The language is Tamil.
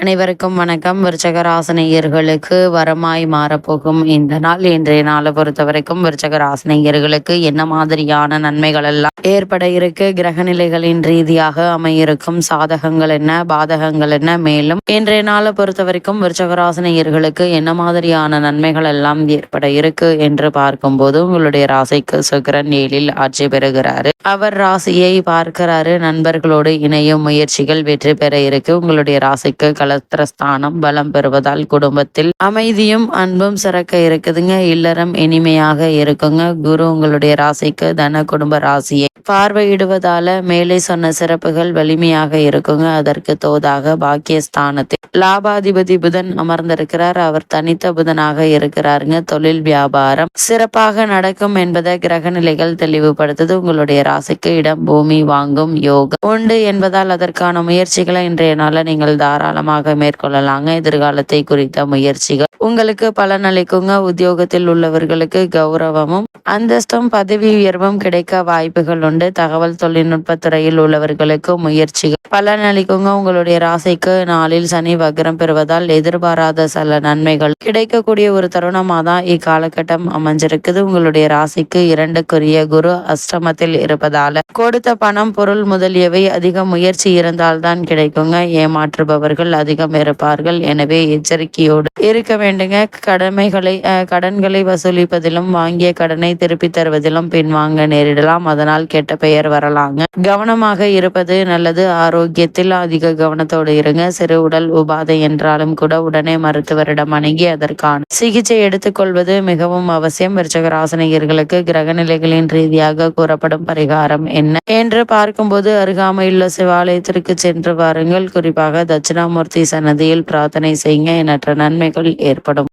அனைவருக்கும் வணக்கம். விருச்சக ராசினியர்களுக்கு வரமாய் மாறப்போகும் இந்த நாள், இன்றைய நாளை பொறுத்த வரைக்கும் விருச்சக ராசினியர்களுக்கு என்ன மாதிரியான நன்மைகள் எல்லாம் ஏற்பட இருக்கு, கிரக நிலைகளின் ரீதியாக அமையிருக்கும் சாதகங்கள் என்ன, பாதகங்கள் என்ன, மேலும் இன்றைய நாளை பொறுத்த வரைக்கும் விருச்சக ராசினியர்களுக்கு என்ன மாதிரியான நன்மைகள் எல்லாம் ஏற்பட இருக்கு என்று பார்க்கும்போது, உங்களுடைய ராசிக்கு சுக்கிரன் 7ல் ஆட்சி பெறுகிறாரு. அவர் ராசியை பார்க்கிறாரு. நண்பர்களோடு இணையும் முயற்சிகள் வெற்றி பெற இருக்கு. உங்களுடைய ராசிக்கு கலத்திரஸ்தானம் பலம் பெறுவதால் குடும்பத்தில் அமைதியும் அன்பும் சிறக்க இருக்குதுங்க. இல்லறம் இனிமையாக இருக்குங்க. குரு உங்களுடைய ராசிக்கு தன குடும்ப ராசியை பார்வையிடுவதால மேலே சொன்ன சிறப்புகள் வலிமையாக இருக்குங்க. அதற்கு தோதாக பாக்கியஸ்தானத்தில் லாபாதிபதி புதன் அமர்ந்திருக்கிறார். அவர் தனித்த புதனாக இருக்கிறாருங்க. தொழில் வியாபாரம் சிறப்பாக நடக்கும் என்பதை கிரக நிலைகள் தெளிவுபடுத்துது. உங்களுடைய ராசிக்கு இடம் பூமி வாங்கும் யோகம் உண்டு என்பதால் அதற்கான முயற்சிகளை இன்றைய நாள நீங்கள் தாராளமாக மேற்கொள்ளலாங்க. எதிர்காலத்தை குறித்த முயற்சிகள் உங்களுக்கு பலனளிக்குங்க. உத்தியோகத்தில் உள்ளவர்களுக்கு கௌரவமும் அந்தஸ்தும் பதவி உயர்வும் கிடைக்க வாய்ப்புகள் உண்டு. தகவல் தொழில்நுட்ப துறையில் உள்ளவர்களுக்கு முயற்சிகள் பலனளிக்குங்க. உங்களுடைய ராசிக்கு நாளில் சனி வக்ரம் பெறுவதால் எதிர்பாராத சில நன்மைகள் கிடைக்கக்கூடிய ஒரு தருணமாக தான் இக்காலகட்டம் அமைஞ்சிருக்குது. உங்களுடைய ராசிக்கு 2க்குரிய குரு அஷ்டமத்தில் இருப்பதால கொடுத்த பணம் பொருள் முதலியவை அதிக முயற்சி இருந்தால்தான் கிடைக்குங்க. ஏமாற்றுபவர்கள் அதிகம் இருப்பார்கள். எனவே எச்சரிக்கையோடு இருக்க வேண்டுங்க. கடன்களை வசூலிப்பதிலும் வாங்கிய கடனை திருப்பி தருவதிலும் பின்வாங்க நேரிடலாம். அதனால் கெட்ட பெயர் வரலாங்க. கவனமாக இருப்பது நல்லது. ஆரோக்கியத்தில் அதிக கவனத்தோடு இருங்க. சிறு உடல் உபாதை என்றாலும் கூட உடனே மருத்துவரிடம் அணுகி அதற்கான சிகிச்சை எடுத்துக்கொள்வது மிகவும் அவசியம். விருச்சக ராசினியர்களுக்கு கிரக நிலைகளின் ரீதியாக கூறப்படும் பரிகாரம் என்ன என்று பார்க்கும்போது, அருகாமையுள்ள சிவாலயத்திற்கு சென்று வாருங்கள். குறிப்பாக தட்சிணாமூர்த்தி சன்னதியில் பிரார்த்தனை செய்யுங்க. எண்ணற்ற நன்மைகள் ஏற்படும்.